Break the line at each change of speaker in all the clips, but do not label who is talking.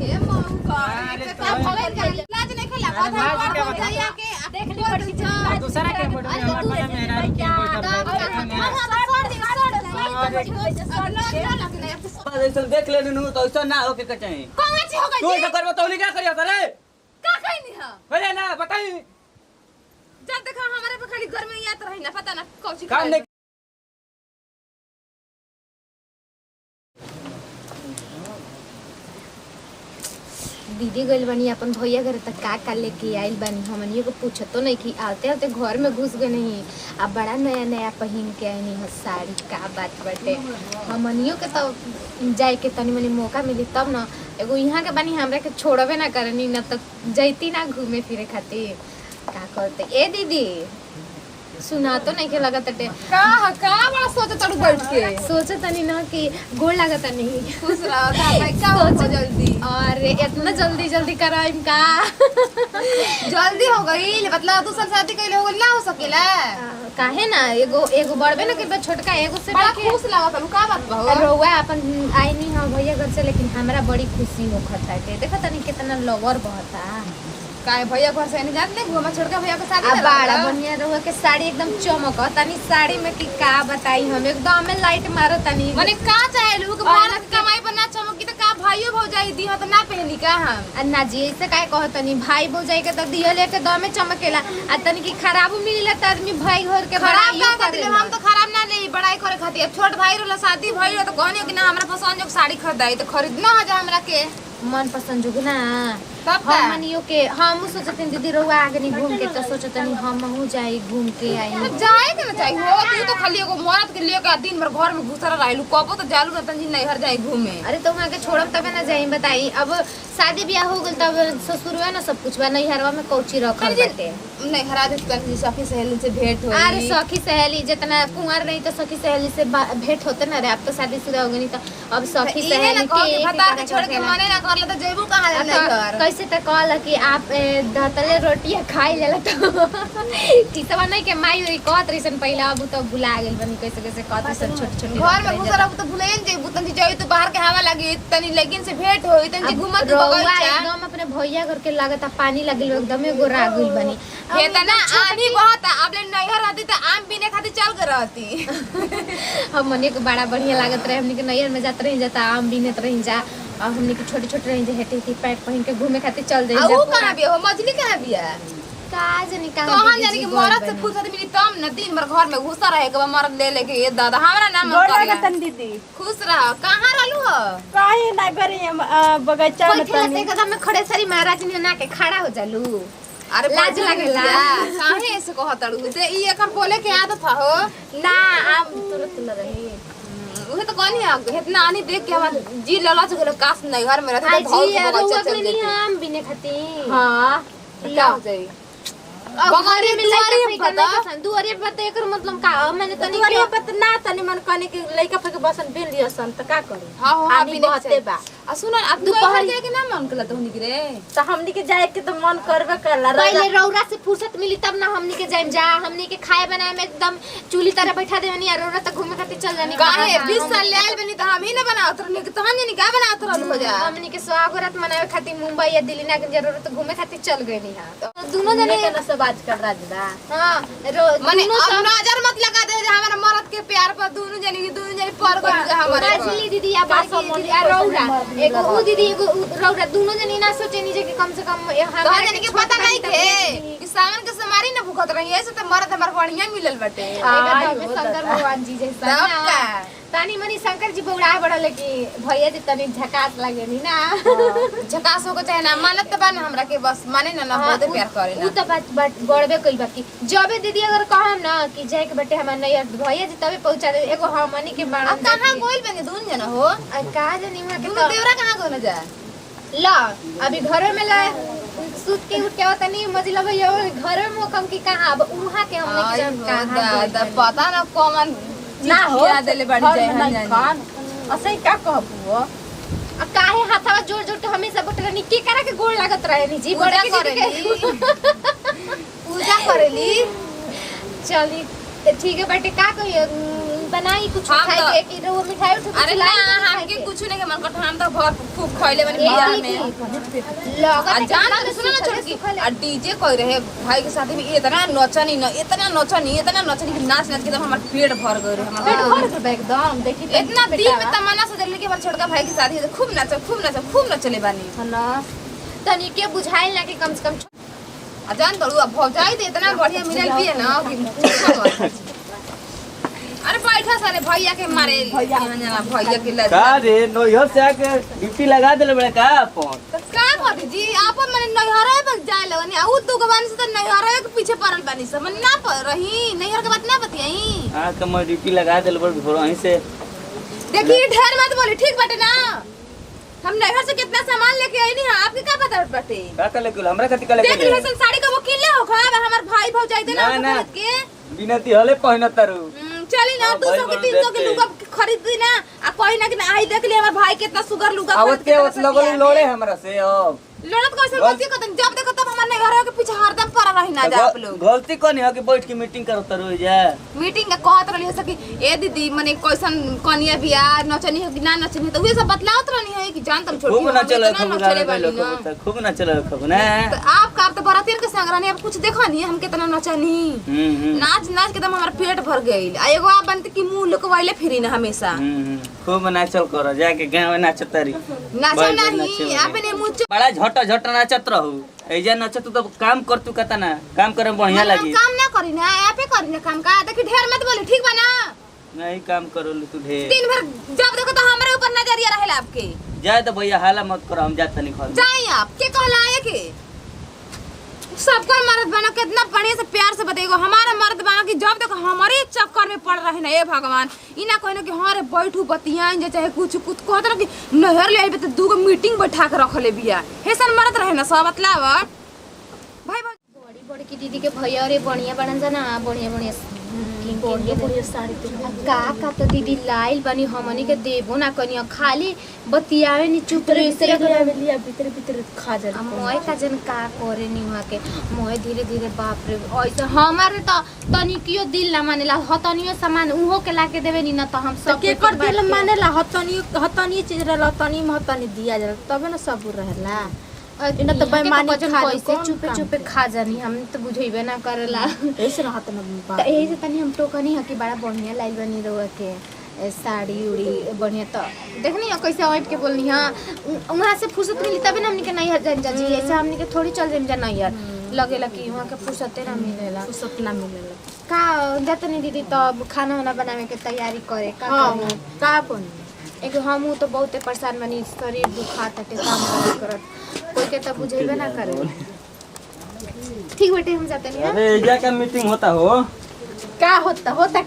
हे मऊ का कितना भले का लाज नहीं खेला कथा पर जाया के देख ली पड़ी छ
दूसरा के फोटो में हमार बड़ा मेहरा के
ऐसा देख ले नु तो ऐसा ना हो के चाहिए
कौन सी हो गई
तू ऐसा करबो तो क्या करियो करे
का कहीं नहीं है
बोले ना बताई
जब देखा हमारे पे खाली घर में याद रही ना पता ना कौन सी
काम नहीं
दीदी गइल बनी अपन भैया घर तक का लेके आइल बनी हमनियो को पूछतो नहीं कि आते आते घर में घुस गए नहीं अब बड़ा नया नया पहन के आईनी है साड़ी का बात बाटे हमनियो के तो जाए के तनी मनी मौका मिली तब ना एगो यहाँ के बनी हमरा के छोड़बे ना करनी ना तो जैती ना घूमे फिरे खातिर का करते ए दीदी सुना तो नहीं के लगत टे
का बड़ा सोच तड़ू बैठ के
सोचे तनी ना कि गोड़ लागत नहीं
खुश रहो था भाई का हो जल्दी
और इतना जल्दी जल्दी कराइम का
जल्दी हो गई मतलब दूसरा शादी कइले हो गइल ना हो सकेला
काहे ना एगो एगो बड़बे ना के छोटका एगो से
बड़ा खुश लागत का बात बा हो
रोवा अपन आईनी हां भैया घर से लेकिन हमरा बड़ी खुशी होखत है देखो तनी कितना लवर बहता
काहे भैया घर से नहीं जात ले घुमा छोड़का भैया के शादी
अब बड़ा बढ़िया रहुआ के साड़ी एकदम चमक तनी साड़ी में की का बताई हम एकदम में लाइट मारो तनी
माने का चाहे लोग भारत कमाई पर ना चमकी त का भाइयो भौजाई दी त ना पहनी का हम
अन्ना जी ऐसे काहे कहत तनी भाई भौजाई के त दियो लेके दम में चमकेला आ तनी की खराब मिलेला त आदमी भाई घर के
खराब का खातिर हम तो खराब ना ले बड़ाई करे खातिर छोट भाई रोला शादी भइल त कहनी कि ना हमरा पसंद जो साड़ी खरीदाई त खरीदना हो जा हमरा के
मन पसंद जुग ना
तब का
हमनियो के हम सोचते दीदी रोवा आगे नहीं घूम के तो सोचते हम हूं जाई घूम के आई
जाए के ना चाहिए हो तू तो खाली एगो मरद के लेके दिन भर घर में घुसरा रहलू कबो तो जालू ना तंजी नहीं हर जाई घूमे
अरे तो वहां के छोड़ब तबे ना जाई बताई अब शादी ब्याह हो गेल तब ससुरवा ना सब कुछ बा नहीं हरवा में कौची रखल बाटे
नहीं हरा दे तंजी सखी सहेली से भेंट होई
अरे सखी सहेली जितना कुंवर नहीं तो सखी सहेली से भेंट होते ना रे अब तो शादीशुदा हो गई तो अब सखी सहेली के
बता के छोड़ के मने ना करले तो जेबू कहां ले घर
कैसे त कहल कि आप दतले रोटियां खाई लेला तो किसवा नहीं के माई होई कहत रहिसन पहले अब तो भुला गेल बनी कैसे कैसे कहत रहिसन छोट छोट
घर में घुसरा तो भुलेन जेबू तंजी जाई तो बाहर के हवा लगी तनी लेकिन से भेंट होई तंजी घुमत बगैचा
एकदम अपने भैया घर के लागत पानी लगिल एकदम गोरा गइल बनी
खेतना आनी बहुत अब ले नैहर रहती तो आम पीने खातिर चल के रहती
हम मने को बड़ा बढ़िया लागत रहे हमनी के नैहर में जात रही जाता आम बीनत रही जा और हमनी के छोटे छोटे रही हेटे हेटे पैक पहन के घूमे खातिर चल जाई
वो कहां बिया हो मछली कहां बिया
का जानी का
तो हम जानी कि मरद से फुर्सत मिली तब न दिन भर घर में घुसा रहे के मरद ले लेके ये दादा हमरा नाम
तन दीदी
खुश रह कहां रहलू हो
काहे ना करी बगीचा में
कोई ठेला एकदम में खड़े सरी महाराज ने ना के खड़ा हो जालू
अरे
लाज लगेला
काहे ऐसे कहतड़ू दे ई एकर बोले के आदत था हो
ना आम तुरंत ल रही
उहे तो कहनी है इतना आनी देख के हमार जी ललच गेल काश नहीं घर में रहते तो बहुत बच्चा चल
नहीं आम बीने खातिर
हां क्या हो जाई
बगरे में लइका पता दुआरे पर तो एकर मतलब का मैंने तनी
दुआरे पर त ना तनी मन कने के लइका पे के बसन बिल लियो सन त का करी
हां हां
आनी बहते बा
आ सुन आ तू बाहर जाए के ना मन करला तो निकरे
त हमनी के जाए के त मन करबे करला
पहले रौरा से फुर्सत मिली तब ना हमनी के जाइम जा हमनी के खाए बनाए में एकदम चूल्ही तरह बैठा देवनी और रौरा तक घूमे खातिर चल जानी
काहे 20 साल ले आइल बनी त हम ही ना बनावत रहनी कि तहन जानी का बनावत रहलू हो जा
हमनी के स्वागत मनावे खातिर मुंबई या दिल्ली ना के जरूरत घूमे खातिर चल गइनी हां तो दोनों जने
के न सब आज कर राजदा
हां
माने अब नजर मत लगा दे जे हमारा मरद के प्यार पर दोनों जनी पर गइल हमारे
राजली दीदी या बाकी दीदी आ रौरा एगो उ दीदी एगो रौरा दोनों जनी ना सोचे नी जे कि कम से कम
हमारे जनी के पता नहीं थे कि सावन के समारी ना भूखत रही ऐसे तो मरद हमार बढ़िया मिलल बटे
एकदम शंकर भगवान जी जैसा
सबका
तानी मनी शंकर जी बौड़ा बड़ल कि भैया जी तनी झकास लागेनी ना
झकास हो को चाहे ना मानत त बा ना हमरा के बस माने ना ना बहुत प्यार करे ना
उ त बात बड़बे कइल बाकी जबे दीदी अगर कहम ना कि जाए के बेटे हमर नहीं भैया जी तबे पहुंचा दे एगो हमनी के बाण
अब कहां गोइल बने दोन जना हो
आ का जानी वहां के
दोनों देवरा कहां गोना जा
ला अभी घर में ला सूत के उठ के आवता नहीं मजिला भैया घर में कम की कहां अब उहा के हमने के जब कहां
दादा पता ना कौन
ना हो
देले बड़ी जाए हम जानी
खान असै का कहबू
आ काहे हाथवा जोड़ जोड़ के हमेशा बटरनी के करा के गोड़ लागत रहे नी जी
पूजा
बड़े
करेली पूजा करेली
चली ठीक है बेटे का कहियो बनाई कुछ
हम
खाए
तो-
के कि वो मिठाई उठा
अरे ना हमके कुछ नहीं के मन करता हम तो बहुत खूब खइले बनी बियाह में आ जान तो सुनो ना छोटकी आ डीजे कोई रहे भाई के साथ में इतना नचनी कि नाच नाच के एकदम हमार पेट भर गए रहे हमार
एकदम देखी
इतना दिल में तमन्ना से दिल के बार छोटका भाई के साथ ही खूब नचले बानी
ना
तनी के बुझाइल ना कि कम से कम
आ जान तो अब भौजाई दे इतना बढ़िया मिलल भी है ना कि पूछो मत। अरे बैठा सारे भैया के मारे भैया के लज
का रे नोहर से आके ड्यूटी लगा देले बड़े का अपन
तो का करी जी आपन मने नैहरे पर जाए लगनी आ उ दुगो बानी से तो नैहरे के पीछे पड़ल बानी सब मन ना पर रही नैहर के बात ना बतियाई
हां तो मैं ड्यूटी लगा देले बड़ घर वहीं से
देखिए ढेर मत बोली ठीक बाटे ना हम नैहर से कितना सामान लेके आई नहीं आपके का पता बाटे
का कले कुल हमरा खातिर कले
देख ले साड़ी का वकील ले हो खा हमर भाई भौजाई दे ना
ना,
खरीद के
बिनती हले पहिनतारू
चली ना 200 के 300 के लुगा खरीद दी ना आ कोई ना कि आई देख ले हमर भाई कितना सुगर लुगा
आवत के उस लगल लोड़े हमरा से अब
लड़त कैसे गलती करतन जब देखो तब हमर नैहर के पीछे हरदम पड़ा रही ना जा आप लोग
गलती कोनी हो कि बैठ के मीटिंग करत रहो जा
मीटिंग का कहत रहली सकी ए दीदी मने कैसन कनिया बिया नचनी हो कि ना नचनी तो वे सब बतलावत रहनी है कि जान तुम छोटी
खूब ना चले
इतना
खूब
नचले
गावे
वाली
लोग
ना
खूब ना चले खूब ना
तो आप कार तो बरातियन के संग रहनी अब कुछ देखा नहीं हम कितना नचनी नाच नाच के एकदम हमारा पेट भर गइल आ एगो आप बनते कि मुंह लुकवाइले फिरी ना हमेशा
खूब नाचल करो जाके गांव में नाचतारी
नाचो नहीं आपने मुंह
बड़ा झट झट नाचत रहू ऐजा नाचत तू तो काम कर तू कता ना काम करे में बढ़िया लगी
काम ना करी ना आपे करी ना काम का देखी ढेर मत बोली ठीक बा ना
नहीं काम करो तू ढेर
दिन भर जब देखो तो हमारे ऊपर नजरिया रहेला आपके
जाए तो भैया हाला मत करो हम जात नहीं घर
जाई आप के कहला है के सबका मर्द बनो कितना बढ़िया से प्यार से बताइएगा हमारा मर्द बनो कि जब देखो हमारे चक्कर में पड़ रहे ना ये भगवान इना कहना कि हां रे बैठू बतियान जे चाहे कुछ कहत रह कि नहर ले आइबे तो दूगो मीटिंग बैठा के रख ले बिया हेसन मर्द रहे ना सब मतलब भाई
बड़ी बड़ी की दीदी के भैया रे बढ़िया बनन जना बढ़िया बढ़िया
बढ़िया साड़ी
का तो दीदी लाइल बनी हमनी के देबो ना कनिया खाली बतियावे नी चुप रही से
लिया भीतर भीतर खा जा
मोय का जन का करे नी वहां के मोय धीरे धीरे बाप रे ऐसे हमारे तो तनिकियो दिल ना मानेला हतनियो सामान उहो के लाके देवे नी ना तो हम सब
के कर दिल मानेला हतनी चीज रहला तनी महतनी दिया जाला तबे ना सबूर रहेला इना तो बेईमानी खा
कैसे चुपे चुपे खा जानी हम तो बुझेबे ना करेला
ऐसे रहत ना
तो यही से तनी हम टोकनी है कि बड़ा बढ़िया लाइल बनी रहुआ के साड़ी उड़ी बढ़िया तो देखनी है कैसे ओट के बोलनी हां वहां से फुर्सत मिली तभी ना हमनी के नहीं जान जाजी ऐसे हमनी के थोड़ी चल जाम जा नहीं यार लगेला कि वहां के फुर्सत ना मिलेला
फुर्सत ना मिलेला
का जतनी दीदी तो खाना वाना बनावे के तैयारी करे का
हां
करी?
का बन
एक हम तो बहुत परेशान बनी शरीर दुखाता ते काम करत कोई के तो बुझेबे ना करे ठीक बेटे हम जाते नहीं
अरे ऐजा का मीटिंग होता हो
का होता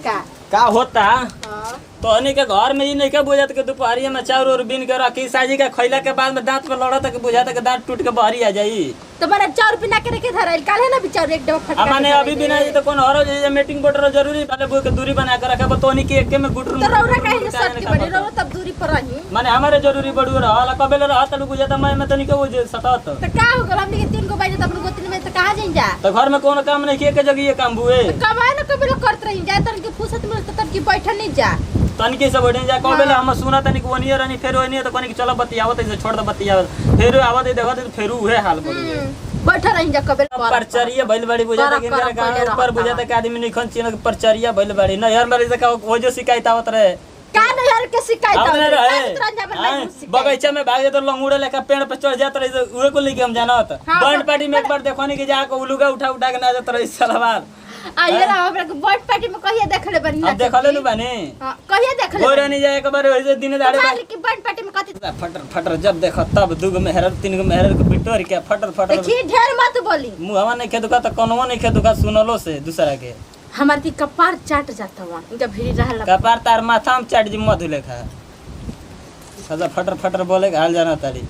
का होता
हां
तो हनी के घर में ही नहीं के बुझात के दोपहरी में चाउर और बीन के रखी साजी का खइला के बाद में दांत पे लड़त के बुझाता के दांत टूट के बाहरी आ जाई
तो बड़ा चाउर बिना के रखे धरल काले ना बिचार एक डबा फटका
हमने अभी बिना ये तो कौन और जे मीटिंग बोटर जरूरी वाले बुक के दूरी बना के रखे बतोनी के एक में गुटरू
तो रौरा काहे सट के बड़ी रौरा तब दूरी पर रही
माने हमारे जरूरी बड़ू रहला कबेले रहत लू बुझाता मैं तनी के वो जे सतात
तो का हो गल हमनी के 3 गो बजे तब अपने गोतिन में तो कहां जाइन जा
तो घर में कोनो काम नहीं किए के जगह ये काम बुए
तो कमाए ना कबे करत रही जा तन के फुर्सत मिल तो तन की बैठल नहीं जा
तनिके से बैठे जा कबेले हम सुना तनिक वनियर रानी फेर वनियर तो कनिक चलो बतियावत ऐसे छोड़ दे बतियावत फेर आवत देखत फेर उहे हाल बड़ू
बैठल रही जा कबे
परचरिया भइल बड़ी बुझाता कि मेरे गांव ऊपर बुझाता कि आदमी नहीं खन चिन परचरिया भइल बड़ी न यार मेरे से वो जो शिकायत आवत रहे
का न यार के शिकायत
आवत रहे
रहे
बगीचा में भाग तो लंगूड़े लेकर पेड़ पे चढ़ जात रहे उहे को लेके हम जानत बंड पार्टी में एक बार देखोनी कि जाके उलुगा उठा उठा के ना जात रहे सलवार
आइए ना हमरा के बर्ड पार्टी में कहिया देखले बनी
अब देखले नु बने
हां कहिया देखले
गोरे नहीं जाए एक बार वैसे दिन दाड़े
मालिक की बर्ड पार्टी में कथि
फटर फटर जब देखो तब दुगो मेहर तीन गो मेहर के बिटोर के फटर फटर
देखी ढेर मत बोली
मुहवा नहीं खेदुका तो कोनवा नहीं खेदुका सुनलो से दूसरा के
हमार की कपार चाट जाता हुआ इनका भीड़ रहला
कपार तार माथा में चाट जी मधु लेखा सदा फटर फटर बोले हाल जाना तारी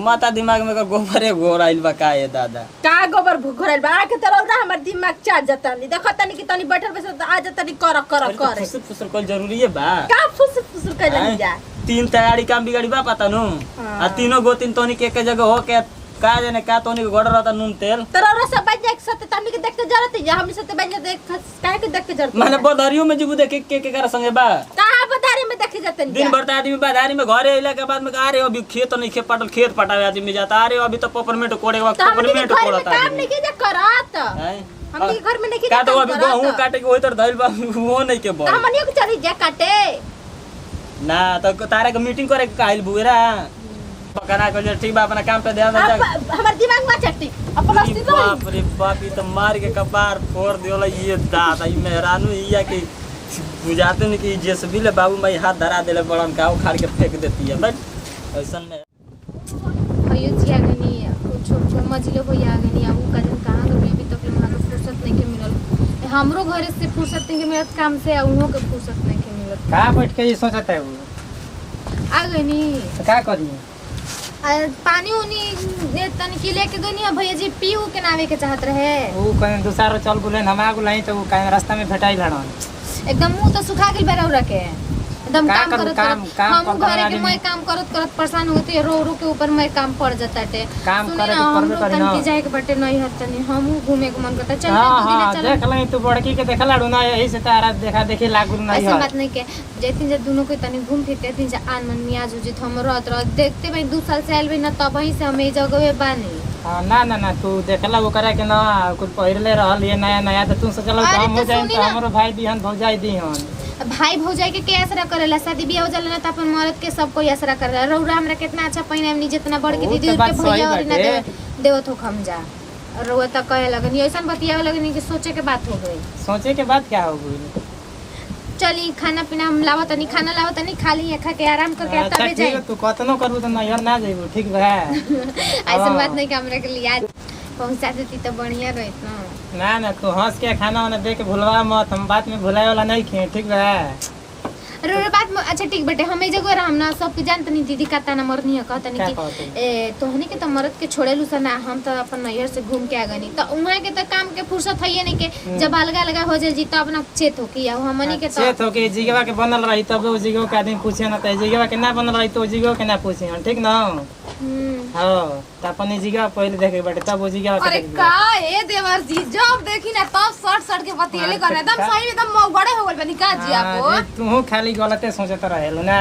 माता दिमाग में का गोबरे घोर आइल बा का ये दादा
का गोबर घोरल बा के तरौरा हमर दिमाग चाट जाता नहीं देखो तनी कि तनी बैठल बस आ जाता नहीं कर करे
फुसुर फुसुर कोई जरूरी है बा
का फुस कर जा
तीन तैयारी काम बिगड़ी बा पता नु आ तीनों गोतिन तोनी के एक जगह हो के का जाने का तोनी के गोड़ रहता नून तेल
तेरा रे सब बन जाए सत्य तनी के देख के जरूरत है हम सत्य बन देख काहे के देख के जरूरत
माने बधारियों में जीबू देखे के कर संगे बा
कहां बधारी में देखे जाते
दिन भर त आदमी बधारी में घरे अइला के बाद में आ रे अभी खेत नहीं खेत पटल खेत पटावे आदमी जाता आ रे अभी तो पेपरमेंट कोड़े के वक्त पेपरमेंट कोड़ता
काम नहीं के करत
हैं
हमके घर में नहीं के
काटो अभी गहूं काटे के ओइ तर धइल बा वो नहीं के बड़
हमनियो के चली जा काटे
ना तो तारा के मीटिंग करे के काइल बुएरा पकना को ठीक बा अपना काम पे ध्यान दे
हमर दिमाग में चट्टी अपन अस्तित्व
बाप रे बाप ई तो मार के कपार फोड़ दियोला ये दादा ई मेहरानू इया के बुझाते नहीं कि जेसबी ले बाबू माई हाथ धरा देले बड़न का उखाड़ के फेंक देती है बट ऐसन में
भैया जी आ गनी छोट मझिलो भैया आ गनी अब का दिन कहां गए अभी तक वहां के फुर्सत नहीं के मिलल हमरो घरे से फुर्सत नहीं के मिलत काम से उहो के फुर्सत नहीं के मिलत
का बैठ के ये सोचत है वो
आ गनी
तो का करिए
पानी उनी तनी के लेके गनी भैया जी पीऊ के नावे के चाहत रहे
वो कहीं दूसरा चल बुलेन हम आगु लाई तो कहीं रास्ता में भेटाई लड़न
एकदम मुंह तो सुखा गेल बेरौरा के एकदम
का
काम
करू,
करत
काम-
करत
काम
हम
करत
घरे के
आदमी।
मैं काम करत करत परेशान होते रो रो के ऊपर मैं काम पड़ जाता टे
काम
सुनी
करे
ना,
के पड़बे
हमरो
करी
तनी
ना।
के जाए के बटे नहीं हतनी हम घूमे के मन करता चल
हां
दू दिन
हां
चल
देख लई तू बड़की के देखला डू ना यही से तारा देखा देखी लागू नहीं
ऐसा
है
बात नहीं के जैतिन जे दोनों के तनी घूम फिर के से आन मन मियाज हो जित हम रहत रह देखते भाई 2 साल से आइल भी ना तब ही से हम ए जगह बानी
हाँ, ना तू देखला वो करे के ना कुछ पहिरले रहल ये नया नया तो तू सोचला
अरे
हम हो
तो
जाए
सुनी
तो
ना।
हमरो भाई दिहन भौजाई दिहन
भाई भौजाई के के असरा करेला शादी बियाह हो जाला ना त अपन मर्द के सब कोई असरा करेला रौरा हमरा कितना अच्छा पहिने हमनी जितना बड़ के
वो
दीदी
तो
के
बात सही
भैया और ना
बाटे।
देवत हो खम जा रौआ त कहे लगनी ऐसन बतियावे लगनी कि सोचे के बात हो गई
सोचे के बाद क्या हो गई
चली खाना पीना हम लावत नहीं खाना लावत नहीं खाली है खा के आराम करके
अच्छा
तबे
ठीक
जाए
है तू कतनो करबू तो नैहर ना जाइबू ठीक बा
ऐसन बात नहीं कि हमरा के लिए आज पहुंचा देती तो बढ़िया रहत ना
तू हंस के खाना वाना दे के भूलवा मत हम बात में भुलाए वाला नहीं खे ठीक बा
अरे बात अच्छा ठीक बेटे हम ए जगह रहम ना सबके जानत नहीं दीदी का ताना मरनी है कहत
क्या
नहीं
कहत
कि ए तोहनी के त मरद के छोड़ेलु सा ना हम त अपन नैहर से घूम के आ गनी त उहाँ के त काम के फुर्सत है नहीं के जब अलगा अलगा हो जाए जी तब ना चेत हो कि हमनी के
से
त
तो के जिगवा के बनल रही तब वो जिगवा के आदमी पूछे ना त जिगवा के ना बनल रही तो जिगवा के ना पूछे ठीक ना हां त अपन जिगवा पहले देखे बाटे तब वो जिगवा के
अरे
देखे
का ए देवर जी जब देखी ना तब सट के बतियले कर एकदम
का-
सही में एकदम मौगड़े हो गइल बनी का जी आपको
तू खाली गलते सोचत रहेलु ना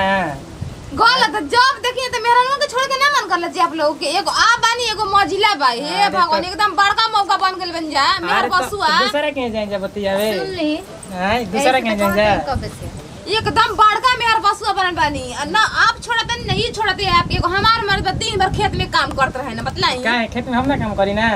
गलत जब देखी तो मेरा के छोड़ के ना मन करला जी आप लोग के एगो आ बानी एगो मजिला बा हे
अरे
भगवान
तो-
एकदम बड़का मौका बन गेल बन जा मेरा
अरे तो
बसुआ
दूसरा के जाए जा बतियावे
सुन ली
हां दूसरा के जाए जा
कब से
एकदम बड़का मेहर बसुआ बनल बानी और ना आप छोड़ते नहीं छोड़ते आप एगो हमार मर्द 3 बार खेत में काम करते रहे ना बतलाई
काहे खेत में हम ना काम करी ना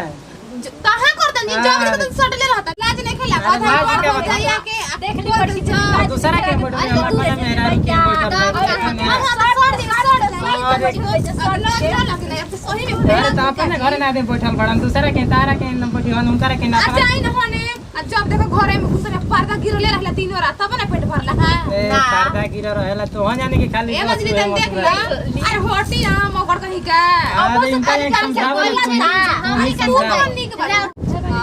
कहां करते नहीं जब देखो तो सटले रहता लाज नहीं खेला
अरे लाज
कथा
क्या
कर
बता?
भैया के देख ली बड़ी
दूसरा के बोल रही हमार वाला मेरा के अरे तो अपने घरे ना दे बैठल बड़न दूसरा के तारा के न बैठिहन उनकरा के ना
जब देखो घरे में घुसने पर्दा गिरले रहला तीनों रात तब ना पेट भरला है
ए पर्दा गिर रहेला तो हो जाने के खाली
ए मजली तन देख ला अरे होटी ना मगर कहीं का
अरे इनका एक समझावे
हमारी का तू कौन निक बड़ा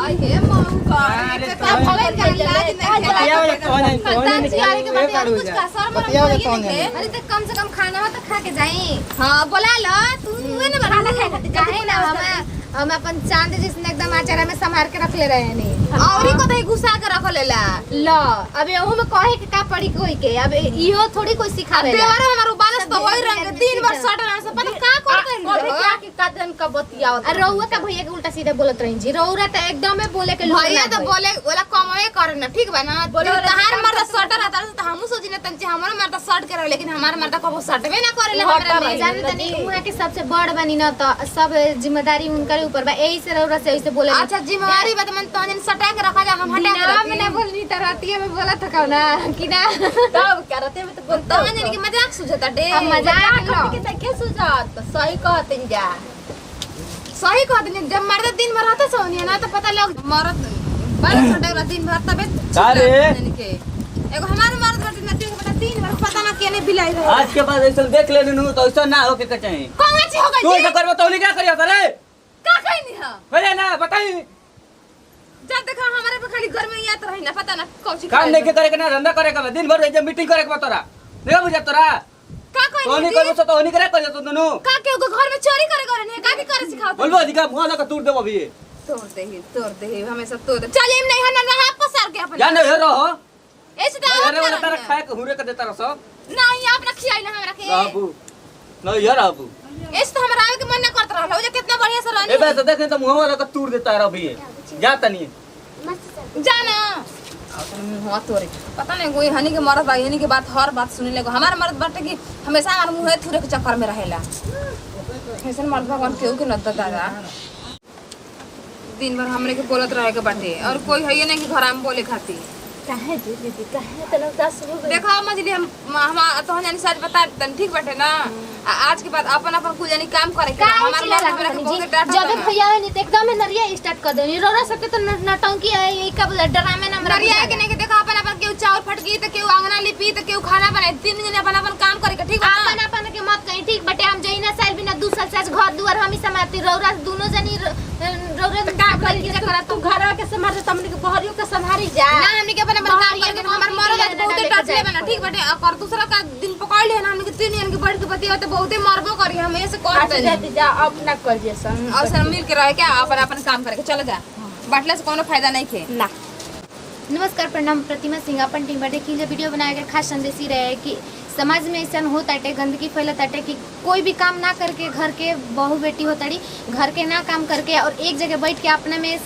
आई हे मौका
अरे
अरे
तो
तो भगवान का इलाज नहीं
बतियावे तो हो जाए तो
तान चियारे के
नहीं
बता
करू
कुछ
जा
का शर्म
बतियावे तो
नहीं
नहीं
अरे तो कम से कम खाना हो तो खा के जाई
हां बोला लो तू हुए ना खाना खाए खातिर
काहे ना हम अपन चांद जिसने एकदम आचारा में संभाल के रख ले रहे नहीं
औरी को तो घुसा के रख लेला
लो अब एहू में कहे के का पड़ी कोई के अब इहो थोड़ी कोई सिखावे
देवर हमार बालस तो वही रंग दिन भर सट रहन से पता का करते
अरे क्या की कदन का बतियावत
और रउआ का भैया के उल्टा सीधा बोलत रही जी रउरा त एकदम में बोले के लोग
भैया
ना
तो
होई।
बोले वाला कमवे करे ना ठीक बा ना
बोले वाला
तहार
काम
मर्द
करते
सट रहता तो हमहु सोची ना तंचे हमरो मर्द सट करे लेकिन हमार मर्द कबो सटवे ना करेला
हटा
हमरा
भाई।
में
जाने तनी उहाँ के सबसे बड़ बनी ना तो सब जिम्मेदारी उनकर ऊपर बा यही से रउरा से ऐसे बोले
अच्छा जिम्मेवारी बात मन तो सटा के रखा जा हम हटा के
नाम
रखी
ना बोलनी त रातिया में बोला था ना कि ना
तब करते में तो
तो
बोलता
जाने कि मजाक सुझता डे
हम मजाक लो
के देखे सुजात सही कहते जा
सही कह दिन जब मर्द दिन भर रहता सोनिया ना तो पता लग मर्द बाल सटे रह दिन भर तबे
का रे?
एगो हमार मर्द बाटे ना दिन भर पता ना केने बिलाई रहे
आज के बाद ऐसा देख लेने नु तो ऐसा ना होके के चाहिए
कौन सी हो
तू
गई
ऐसा करबो तो क्या करियो करे
का कहनी है
बोले ना बताई
जब देखा हमारे पे खाली घर में याद रही ना पता ना कौची
काम नहीं के करे के ना धंधा करे के बा, दिन भर जब मीटिंग करे के बा तोरा नहीं बुझा तोरा
का
तो
कहनी
नहीं करबो तो नहीं करे करियो तो दुनु
का के घर में चोरी करे करे नहीं का के करे सिखाओ
बोल
बोलो अधिका मुंह लगा तोड़ देबो अभी
तोड़ दे हमेशा तोड़ दे चल एम नहीं है ना आपको सर के अपन
या नहीं हे रहो
ऐसे तो
अरे वाला तारा खाए के हुरे के देता रहो
नहीं आप रखिए ना हमरा के
बाबू नहीं यार बाबू
ऐसे तो हमरा आवे के मन ना करत रहल हो जे कितना बढ़िया से
ए
रहनी
बे तो देख तो मुंह लगा तोड़ देता है अभी जा तनी
जाना मुंह तोरे पता नहीं कोई हनी के मरद बा हनी के बात हर बात सुने लेगो हमार मरद बाटे कि हमेशा हमार मुंह थुरे के चक्कर में रहेला ऐसे मर्द भगवान केहू के नत दादा दिन भर हमरे के बोलत रहे के बाटे और कोई है नहीं कि घर में बोले खाती
काहे जी दीदी काहे तने उदास हो गई
देखो मजली हम तो जानी सच बता तन ठीक बाटे ना आज के बाद अपन अपन कुल जानी काम करे के हमार मर्द हमरा के बहुत डांट
जब भैया है नहीं तो एकदम नरिया स्टार्ट कर देनी रोरा सबके तो नटंकी है यही का ड्रामे ना हमरा
नरिया के नहीं के देखो अपन अपन केहू चावल फटकी त केहू आंगना लिपी त केहू खाना बनाए तीन दिन अपन अपन काम करे के ठीक बा
अपन अपन के मत कहीं ठीक बटे हम जइना साल बिना 2 साल से घर दुआर हम ही समाती रोरा दोनों जनी रोरा
का करी के करा तू घर के संभाल त हमनी के बहरियो के संभारी जा
ना हमनी के अपन अपन काम करके हमार मरद बहुत डांट ले बना ठीक बाटे और दूसरा का दिन पकड़ ले ना हमनी के तीन दिन के बैठ के बतिया त बहुते मरबो करी हम ऐसे करते
जाती जा अपना कर जैसा
और सब मिल के रहे क्या अपन अपन काम करे के चल जा बाटले से कोनो फायदा नहीं खे
ना
नमस्कार प्रणाम प्रतिमा सिंह अपन टीम बटे की जो वीडियो बनाया गया खास संदेश ही रहे कि समाज में ऐसा हो ताटे गंदगी फैलत ताटे कि कोई भी काम ना करके घर के बहू बेटी हो ताड़ी घर के ना काम करके और एक जगह बैठ के अपने में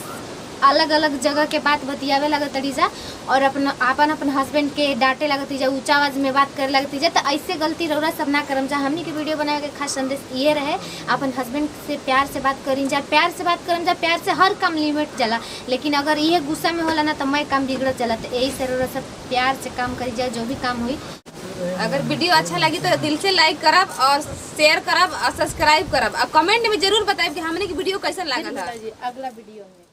अलग अलग जगह के बात बतियावे लगत तड़ी जा और अपन अपन हस्बैंड के डांटे लगत जा ऊंचा आवाज में बात करे लगती जा तो ऐसे गलती रौरा सब ना करम जा हमनी के वीडियो बनाए के खास संदेश ये रहे अपन हस्बैंड से प्यार से बात करी जा प्यार से बात करम जा प्यार से हर काम लिमिट चला लेकिन अगर ये गुस्सा में होला ना तो मैं काम बिगड़ चला तो यही से रौरा सब प्यार से काम करी जा जो भी काम हुई
अगर वीडियो अच्छा लगी तो दिल से लाइक करब और शेयर करब और सब्सक्राइब करब और कमेंट में जरूर बताएब कि हमने की वीडियो कैसा लागल है
अगला वीडियो में